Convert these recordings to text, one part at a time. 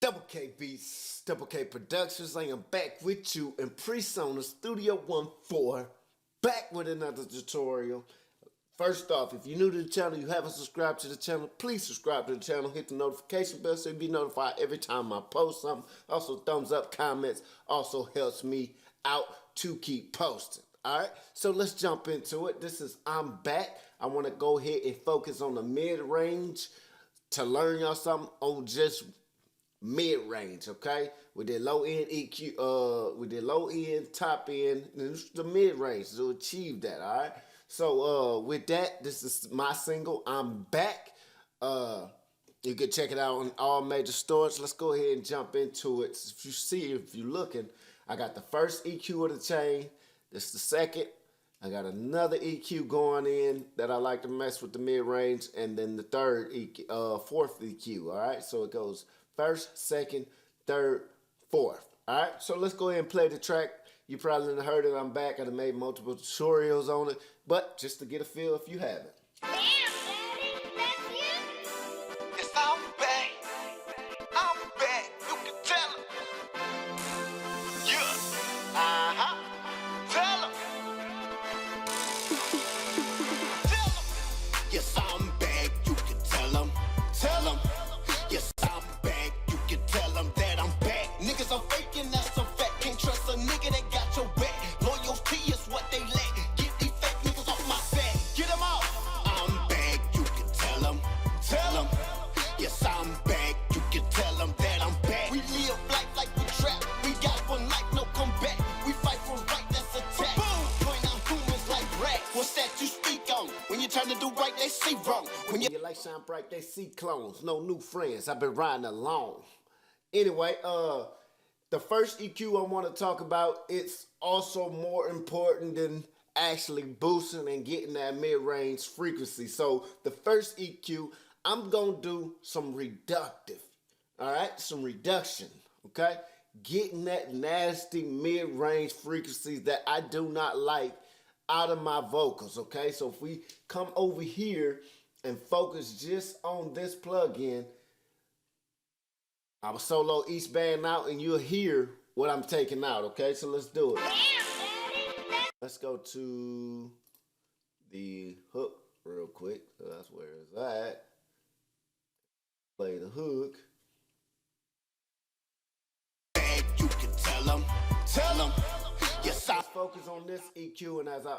DoubleKBeats, DoubleK Productions. I am back with you in Presona Studio 1.4, back with another tutorial. First off, if you're new to the channel, you haven't subscribed to the channel, please subscribe to the channel, hit the notification bell so you'll be notified every time I post something. Also, thumbs up, comments, also helps me out to keep posting. Alright, so let's jump into it. I'm back. I want to go ahead and focus on the mid-range to learn y'all something on just mid-range, okay? We did low-end EQ, we did low-end, top-end, and the mid-range to achieve that, all right? So with that, this is my single, I'm Back. You can check it out on all major stores. Let's go ahead and jump into it. If you're looking, I got the first EQ of the chain. This is the second. I got another EQ going in that I like to mess with the mid-range, and then the third EQ, fourth EQ, all right? So it goes first, second, third, fourth. All right, so let's go ahead and play the track. You probably didn't heard it. I'm back. I made multiple tutorials on it, but just to get a feel if you haven't. Damn, Daddy, that's you? Yes, I'm back. I'm back. You can tell him. Yeah. Uh-huh. Tell him. Tell him. Yes, I'm back. You can tell him. Tell him. Yes, I'm back. You can tell him that I'm back. Niggas are faking, that's a fact. Can't trust a nigga that got your back. Loyalty is what they lack. Get these fake niggas off my back. Get them off. I'm back. You can tell him. Tell him. Yes, I'm back. You can tell him that I'm back. We live life like we trap. We got one life, no comeback. We fight for right, that's attack. Point out humans like rats. What's that you speak on? When you're trying to do right, they see wrong. When Your light shine bright, they see clones. No new friends. I've been riding alone. Anyway, the first EQ I want to talk about, it's also more important than actually boosting and getting that mid-range frequency. So the first EQ, I'm going to do some reductive. All right, some reduction. Okay, getting that nasty mid-range frequencies that I do not like out of my vocals. Okay, so if we come over here and focus just on this plug-in, I will solo each band out and you'll hear what I'm taking out, okay? So let's do it. Damn, Daddy, Let's go to the hook real quick. So that's where it's at. Play the hook. you can tell them. Tell them. Yes, I Let's focus on this EQ, and as I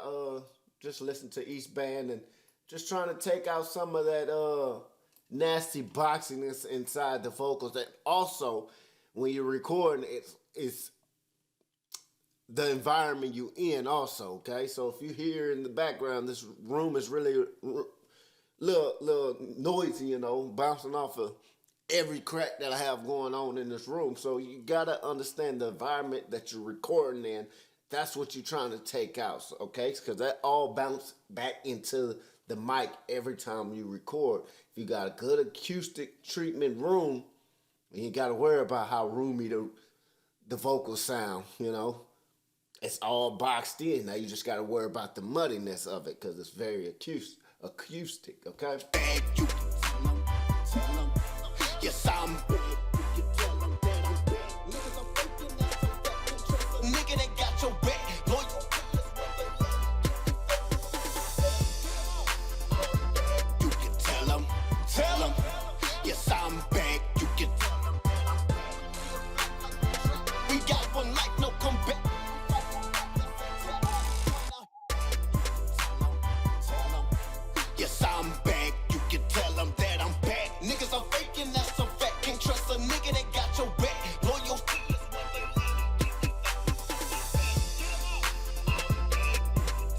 just listen to each band and just trying to take out some of that nasty boxiness inside the vocals. That also, when you're recording, it's the environment you in also, okay? So if you hear in the background, this room is really little noisy, you know, bouncing off of every crack that I have going on in this room. So you gotta understand the environment that you're recording in. That's what you're trying to take out, okay? Because that all bounce back into the mic every time you record. If you got a good acoustic treatment room, you ain't got to worry about how roomy the vocals sound, you know. It's all boxed in. Now you just got to worry about the muddiness of it because it's very acoustic, okay? beg you can tell them. Tell them. Yes, I'm back. You can tell them that I'm back. Niggas are faking, that's a fact. Can't trust a nigga that got your back. Loyalty is what they lack. You can tell them. Tell them. Yes, I'm back. You can tell them that I'm back. We got one life, no comeback. Yes, I'm back. You can tell them that I'm back. Niggas are faking, that's a fact. Can't trust a nigga that got your back. Loyalty is what they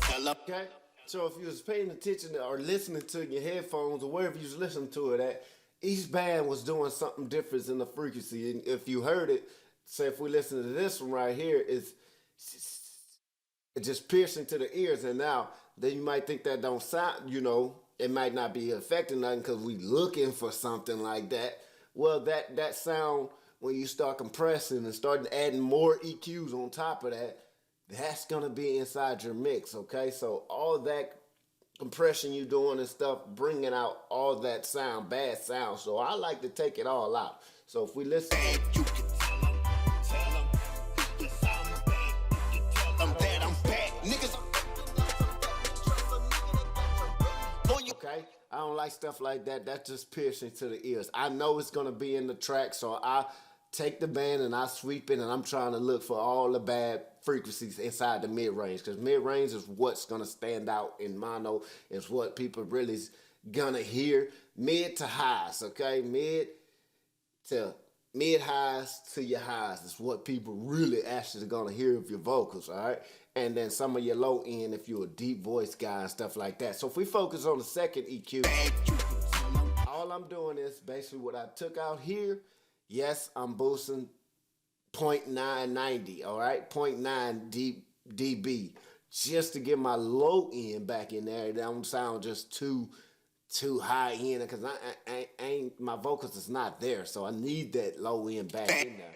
tell them. Okay? So if you was paying attention or listening to your headphones or wherever you was listening to it at, each band was doing something different in the frequency. And if you heard it, say if we listen to this one right here, just piercing to the ears. And now, then you might think that don't sound, it might not be affecting nothing because we looking for something like that. Well, that sound, when you start compressing and starting adding more EQs on top of that, that's going to be inside your mix, okay? So all that compression you doing and stuff, bringing out all that sound, bad sound. So I like to take it all out. So if we listen, You can tell them, yes, I'm back. You can tell them that I'm back. Niggas, okay? I don't like stuff like that. That's just piercing to the ears. I know it's going to be in the track, so I take the band and I sweep it, and I'm trying to look for all the bad frequencies inside the mid-range, because mid-range is what's going to stand out in mono, is what people really is going to hear. Mid to highs, okay? Mid highs to your highs is what people really actually going to hear of your vocals, all right? And then some of your low end if you're a deep voice guy and stuff like that. So if we focus on the second EQ, all I'm doing is basically what I took out here. Yes, I'm boosting 0.990, all right? 0.9 dB, just to get my low end back in there. It don't sound just too high end, because I ain't, my vocals is not there, so I need that low end back in there.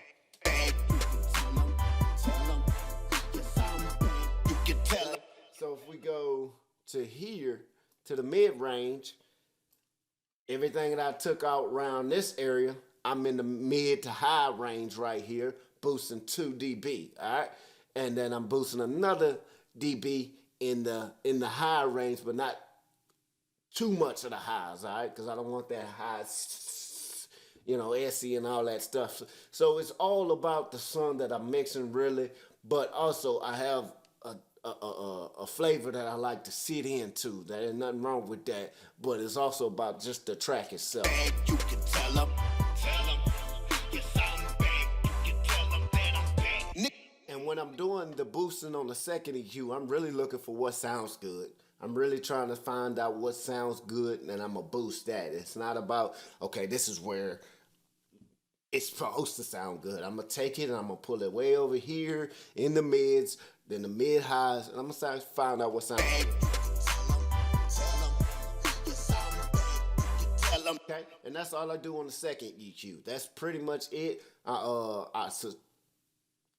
So if we go to here, to the mid-range, everything that I took out around this area, I'm in the mid to high range right here, boosting 2 dB, all right? And then I'm boosting another dB in the high range, but not too much of the highs, all right? Because I don't want that high, SE and all that stuff. So it's all about the song that I'm mixing, really, but also I have a flavor that I like to sit into. There ain't nothing wrong with that, but it's also about just the track itself. You can tell them, yes, I'm back. You can tell them that I'm back. And when I'm doing the boosting on the second EQ, I'm really looking for what sounds good. I'm really trying to find out what sounds good, and I'm going to boost that. It's not about, okay, this is where it's supposed to sound good. I'm going to take it and I'm going to pull it way over here in the mids, then the mid-highs, and I'm going to find out what sounds good. Okay, and that's all I do on the second EQ. That's pretty much it. I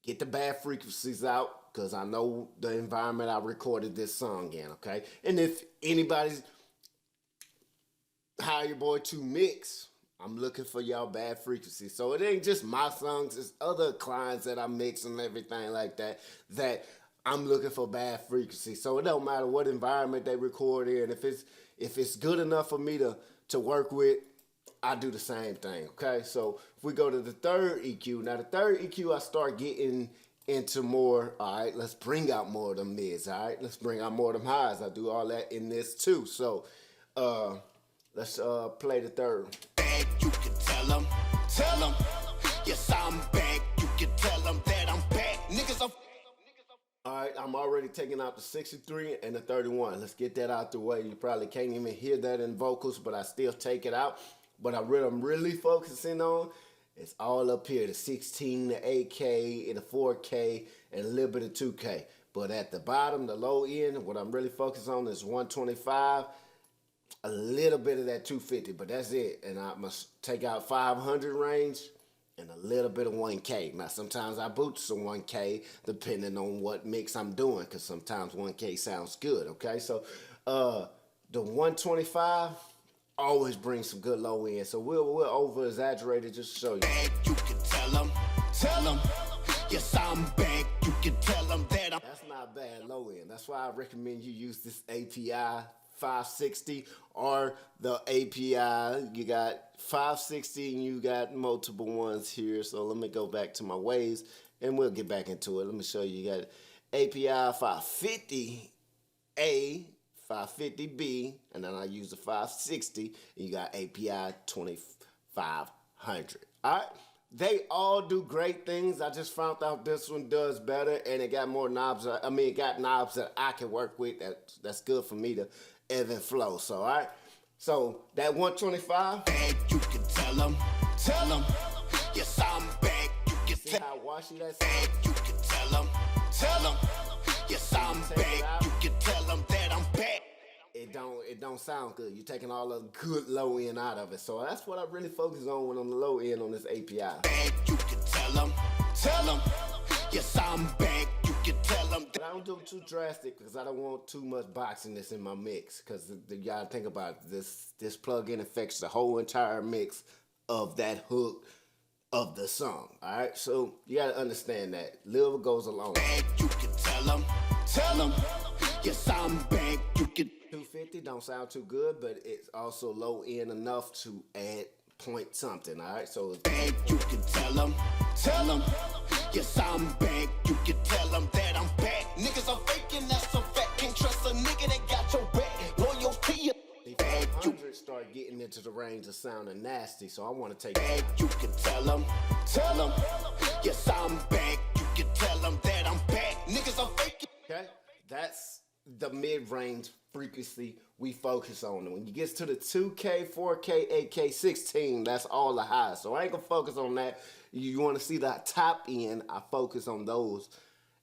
get the bad frequencies out, because I know the environment I recorded this song in, okay? And if anybody's hire your boy to mix, I'm looking for y'all bad frequencies. So it ain't just my songs, it's other clients that I mix and everything like that I'm looking for bad frequencies. So it don't matter what environment they record in. If it's good enough for me to work with, I do the same thing, okay? So if we go to the third EQ, now the third EQ I start getting into more, all right, let's bring out more of them mids, all right? Let's bring out more of them highs. I do all that in this too. So let's play the third. You can tell them, yes, I'm back. You can tell them that I'm back. Niggas, All right, I'm already taking out the 63 and the 31. Let's get that out the way. You probably can't even hear that in vocals, but I still take it out. But I'm really focusing on, it's all up here, the 16, the 8K, and the 4K, and a little bit of 2K. But at the bottom, the low end, what I'm really focused on is 125, a little bit of that 250, but that's it. And I must take out 500 range and a little bit of 1K. Now, sometimes I boost some 1K depending on what mix I'm doing, because sometimes 1K sounds good, okay? So the 125 always brings some good low end. So we'll over-exaggerate it just to show you. you can tell them, yes, I'm back. You can tell them that I'm That's not bad low end. That's why I recommend you use this API 560 or the API. You got 560 and you got multiple ones here. So let me go back to my waves and we'll get back into it. Let me show you. You got API 550A, 550B, and then I use the 560, and you got API 2500. All right? They all do great things. I just found out this one does better, and it got more knobs. It got knobs that I can work with. That's good for me to ebb and flow. So, all right? So, that 125. back. You can tell them, yes, I'm back. You can See tell how washy that back. sounds? You can tell them, Yes, I'm back. You can tell them that I'm back. It don't sound good. You're taking all the good low end out of it. So that's what I really focus on when on the low end on this API. Back, you can tell them. Yes, I'm back. You can tell them. But I don't do too drastic because I don't want too much boxiness in my mix. Because you gotta think about it. This plugin affects the whole entire mix of that hook of the song. All right, so you gotta understand that. Little goes along. Back, you can tell them. Yes, I'm back. You can. 250 don't sound too good, but it's also low end enough to add point something. All right, so it's Back, you can tell them. Yes, I'm back. You can tell them that I'm back. Niggas are faking, that's a fact. Can't trust a nigga that got your back. Loyalty. the 500 start getting into the range of sounding nasty. So I want to take Back, you can tell them. Yes, I'm back. You can tell them that I'm back. Niggas are faking. Okay, that's the mid-range frequency we focus on. And when you get to the 2K, 4K, 8K, 16, that's all the highs. So I ain't gonna focus on that. You want to see the top end, I focus on those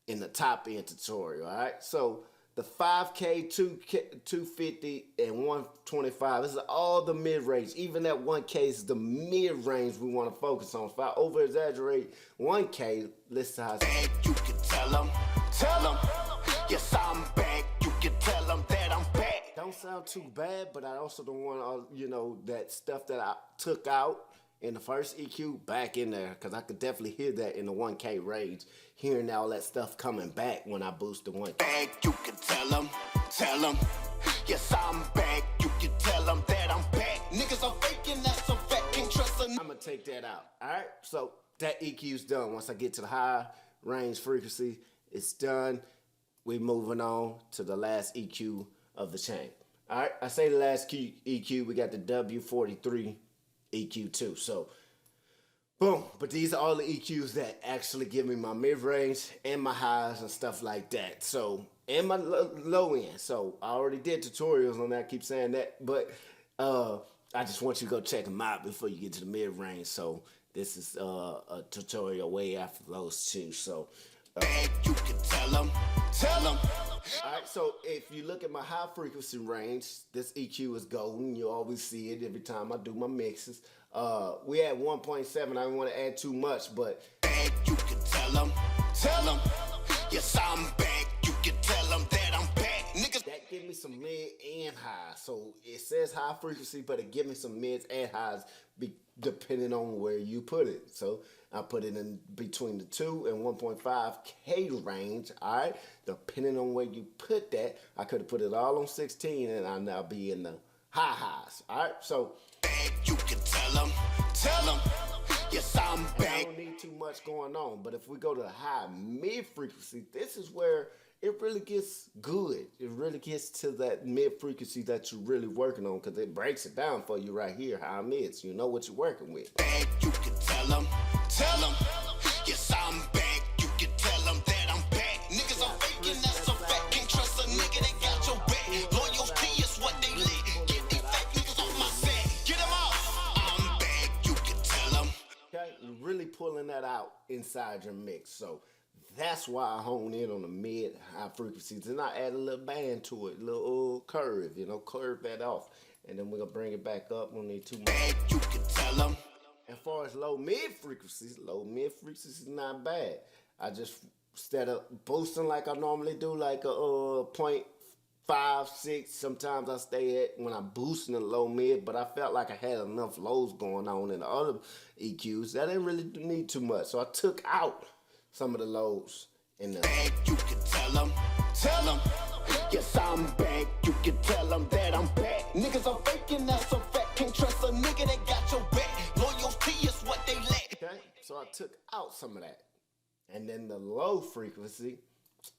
in the top end tutorial, all right? So the 5K, 2K, 250, and 125, this is all the mid-range. Even that 1K is the mid-range we want to focus on. If I over-exaggerate 1K, listen how it's... Back, you can tell them. Yes, I'm back. You can tell them that I'm back. Don't sound too bad, but I also don't want that stuff that I took out in the first EQ back in there, because I could definitely hear that in the 1K range, hearing all that stuff coming back when I boost the 1K. Back, you can tell them. Yes, I'm back. You can tell them that I'm back. Niggas are faking, that's a fact. Can't trust a I'm gonna take that out. All right, so that EQ's done. Once I get to the high range frequency, it's done. We're moving on to the last EQ of the chain. All right, I say the last EQ, we got the W43 EQ2. So, boom. But these are all the EQs that actually give me my mid-range and my highs and stuff like that. So, and my low end. So, I already did tutorials on that. I keep saying that. But I just want you to go check them out before you get to the mid-range. So, this is a tutorial way after those two. So, back, you can tell them. all right, so if you look at my high frequency range, this EQ is golden. You always see it every time I do my mixes. We at 1.7. I don't want to add too much, but Back, you can tell them. Yes, I'm back. You can tell them that I'm back. Niggas. that give me some mid and high. So it says high frequency, but it give me some mids and highs depending on where you put it. So I put it in between the 2 and 1.5K range, all right? Depending on where you put that, I could have put it all on 16 and I'll now be in the high highs, all right? So Back, you can tell them. Yes, I'm I back. don't need too much going on, but if we go to the high mid frequency, this is where it really gets good. It really gets to that mid frequency that you're really working on, because it breaks it down for you right here, high mids. You know what you're working with. Back, you can tell them. Yes, I'm back. You can tell them that I'm back. Niggas are faking, that's a fact. Can't trust a nigga that got your back. Loyalty is what they lit. Get these fake niggas off my set. Get them off. I'm back. You can tell them. Okay, you're really pulling that out inside your mix. So that's why I hone in on the mid high frequencies, and I add a little band to it, a little curve, curve that off, and then we're gonna bring it back up. We'll need too much. Back, you can tell them. As far as low mid frequencies is not bad. I just, instead of boosting like I normally do, like a 0.5, 6, sometimes I stay at when I'm boosting the low mid, but I felt like I had enough lows going on in the other EQs. That didn't really need too much. So I took out some of the lows in the... Back, you can tell them. Yes, I'm back. You can tell them that I'm back. Niggas are faking, that's a fact. Can't trust a nigga that got your back. Loyalty is what they lack. Okay, so I took out some of that. And then the low frequency,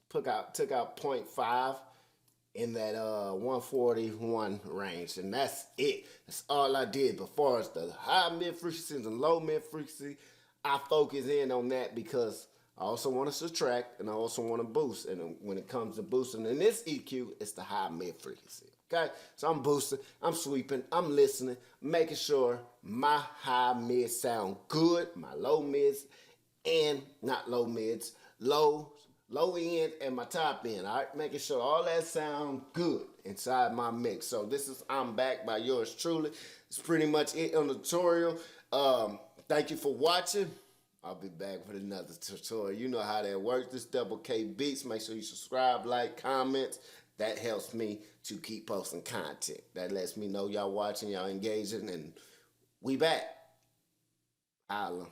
took out 0.5 in that 141 range. And that's it. That's all I did. But as far as the high mid frequencies and low mid frequency, I focus in on that because I also want to subtract and I also want to boost. And when it comes to boosting in this EQ, it's the high mid frequency. Okay, so I'm boosting, I'm sweeping, I'm listening, making sure my high mids sound good, my low mids, and not low mids, low low end and my top end. All right, making sure all that sound good inside my mix. So this is I'm Back by yours truly. It's pretty much it on the tutorial. Thank you for watching. I'll be back with another tutorial. You know how that works. This DoubleKBeats. Make sure you subscribe, like, comment. That helps me to keep posting content. That lets me know y'all watching, y'all engaging, and we back. Holla.